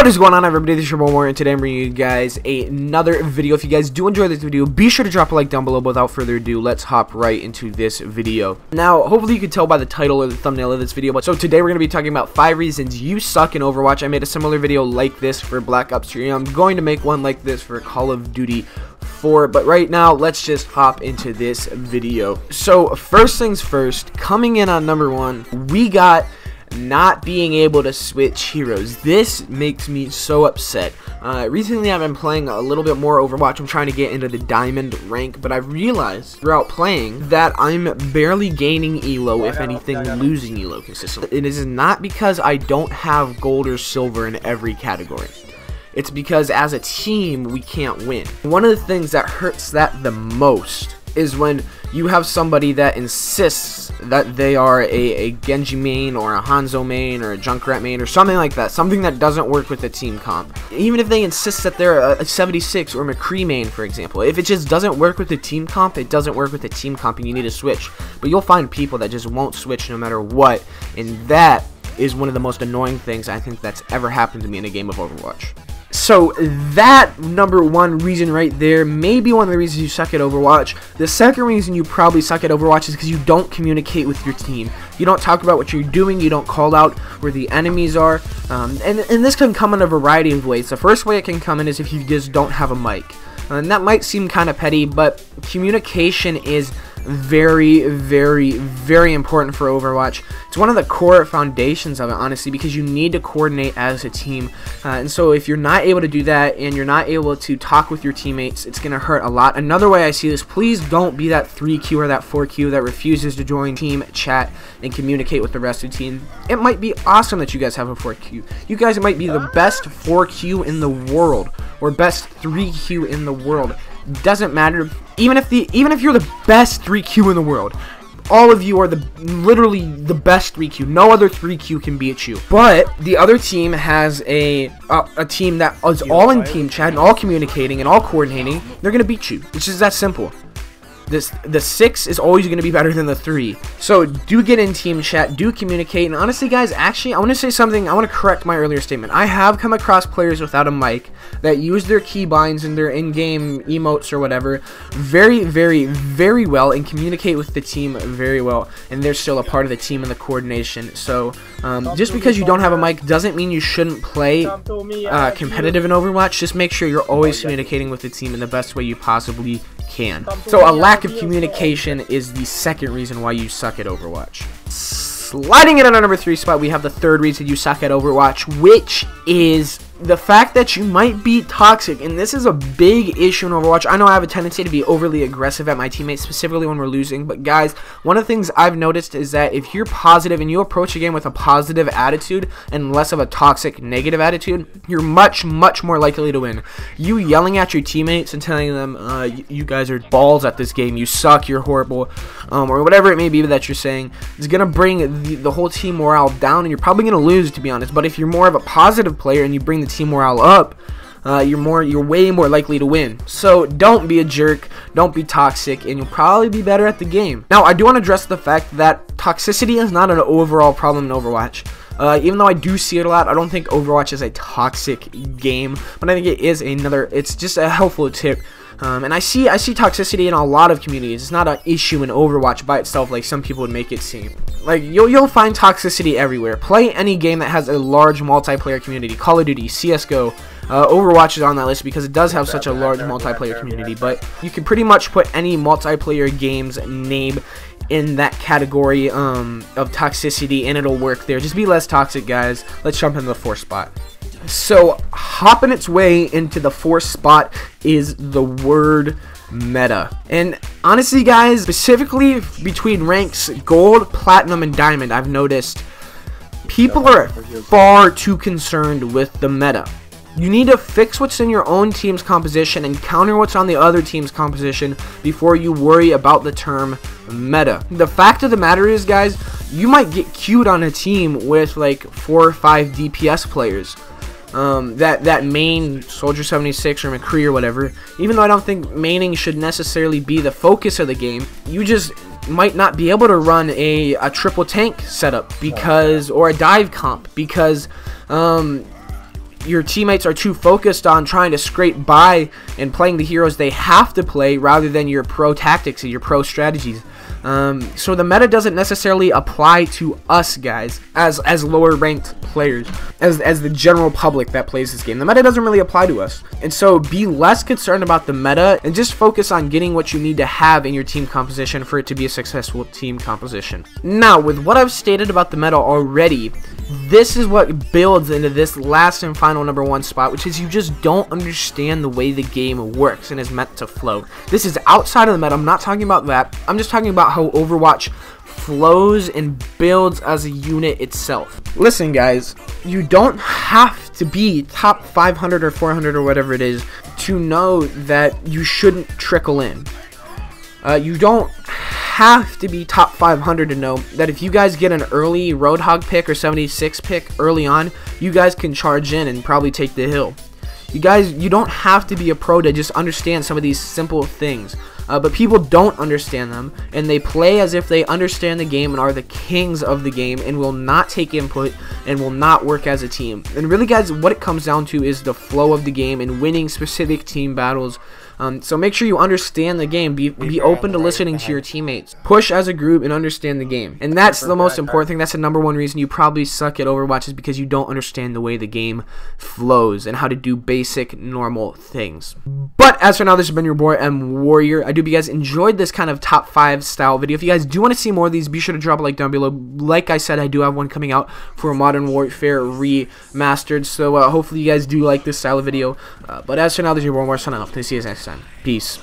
What is going on, everybody? This is your boy Warren, and today I'm bringing you guys another video. If you guys do enjoy this video, be sure to drop a like down below. Without further ado, let's hop right into this video. Now, hopefully you can tell by the title or the thumbnail of this video, but so today we're going to be talking about 5 reasons you suck in Overwatch. I made a similar video like this for Black Ops 3. I'm going to make one like this for Call of Duty 4, but right now let's just hop into this video. So first things first, coming in on number 1, we got not being able to switch heroes. This makes me so upset. Recently I've been playing a little bit more Overwatch. I'm trying to get into the diamond rank, but I've realized throughout playing that I'm barely gaining elo, if anything losing elo consistently. It is not because I don't have gold or silver in every category. It's because as a team we can't win. One of the things that hurts that the most is when you have somebody that insists that they are a Genji main or a Hanzo main or a Junkrat main or something like that, something that doesn't work with the team comp. Even if they insist that they're a 76 or McCree main, for example, if it just doesn't work with the team comp, it doesn't work with the team comp and you need to switch. But you'll find people that just won't switch no matter what, and that is one of the most annoying things I think that's ever happened to me in a game of Overwatch. So that number 1 reason right there may be one of the reasons you suck at Overwatch. The second reason you probably suck at Overwatch is because you don't communicate with your team. You don't talk about what you're doing. You don't call out where the enemies are. And this can come in a variety of ways. The first way it can come in is if you just don't have a mic. And that might seem kind of petty, but communication is very important for Overwatch. It's one of the core foundations of it, honestly, because you need to coordinate as a team, and so if you're not able to do that and you're not able to talk with your teammates, it's gonna hurt a lot. Another way I see this, please don't be that 3Q or that 4Q that refuses to join team chat and communicate with the rest of the team. It might be awesome that you guys have a 4Q. You guys might be the best 4Q in the world or best 3Q in the world. Doesn't matter. Even if you're the best 3Q in the world, all of you are literally the best 3Q. No other 3Q can beat you. But the other team has a team that is all in team chat and all communicating and all coordinating. They're gonna beat you. It's just that simple. The 6 is always going to be better than the 3. So do get in team chat, do communicate, and honestly guys, actually I want to say something. I want to correct my earlier statement. I have come across players without a mic that use their keybinds and their in-game emotes or whatever very well and communicate with the team very well, and they're still a part of the team and the coordination. So just because you don't have a mic doesn't mean you shouldn't play competitive in Overwatch. Just make sure you're always communicating with the team in the best way you possibly can. So a lack of communication is the second reason why you suck at Overwatch. Sliding in on our number 3 spot, we have the third reason you suck at Overwatch, which is the fact that you might be toxic. And this is a big issue in Overwatch. I know I have a tendency to be overly aggressive at my teammates, specifically when we're losing, but guys, one of the things I've noticed is that if you're positive and you approach a game with a positive attitude and less of a toxic negative attitude, you're much more likely to win. You yelling at your teammates and telling them you guys are balls at this game, you suck, you're horrible, or whatever it may be that you're saying, is gonna bring the whole team morale down, and you're probably gonna lose, to be honest. But if you're more of a positive player and you bring the team morale up, you're way more likely to win. So don't be a jerk, don't be toxic, and you'll probably be better at the game. Now I do want to address the fact that toxicity is not an overall problem in Overwatch. Even though I do see it a lot, I don't think Overwatch is a toxic game, but I think it is it's just a helpful tip. And I see toxicity in a lot of communities. It's not an issue in Overwatch by itself like some people would make it seem. Like, you'll find toxicity everywhere. Play any game that has a large multiplayer community. Call of Duty, CSGO, Overwatch is on that list because it does have such a large multiplayer community. But you can pretty much put any multiplayer game's name in that category of toxicity and it'll work there. Just be less toxic, guys. Let's jump into the 4th spot. So hopping its way into the 4th spot is the word meta. And honestly guys, specifically between ranks gold, platinum, and diamond, I've noticed people are far too concerned with the meta. You need to fix what's in your own team's composition and counter what's on the other team's composition before you worry about the term meta. The fact of the matter is, guys, you might get queued on a team with like 4 or 5 DPS players. That main Soldier 76 or McCree or whatever, even though I don't think maining should necessarily be the focus of the game, you just might not be able to run a triple tank setup because, or a dive comp, because your teammates are too focused on trying to scrape by and playing the heroes they have to play rather than your pro tactics and your pro strategies. So the meta doesn't necessarily apply to us guys as lower ranked players, as the general public that plays this game. The meta doesn't really apply to us, and so be less concerned about the meta and just focus on getting what you need to have in your team composition for it to be a successful team composition. Now, with what I've stated about the meta already, this is what builds into this last and final number 1 spot, which is you just don't understand the way the game works and is meant to flow. This is outside of the meta. I'm not talking about that. I'm just talking about how Overwatch flows and builds as a unit itself. Listen guys, you don't have to be top 500 or 400 or whatever it is to know that you shouldn't trickle in. You don't have to be top 500 to know that if you guys get an early Roadhog pick or 76 pick early on, you guys can charge in and probably take the hill. You don't have to be a pro to just understand some of these simple things. But people don't understand them, and they play as if they understand the game and are the kings of the game and will not take input and will not work as a team. And really guys, what it comes down to is the flow of the game and winning specific team battles. So make sure you understand the game. Be open to listening to your teammates. Push as a group and understand the game. And that's the most important thing. That's the number 1 reason you probably suck at Overwatch, is because you don't understand the way the game flows and how to do basic, normal things. But as for now, this has been your boy M Warrior. I do hope you guys enjoyed this kind of top 5 style video. If you guys do want to see more of these, be sure to drop a like down below. Like I said, I do have one coming out for Modern Warfare Remastered. So hopefully you guys do like this style of video. But as for now, this is your boy Warrior signing off. See you guys next time. Peace.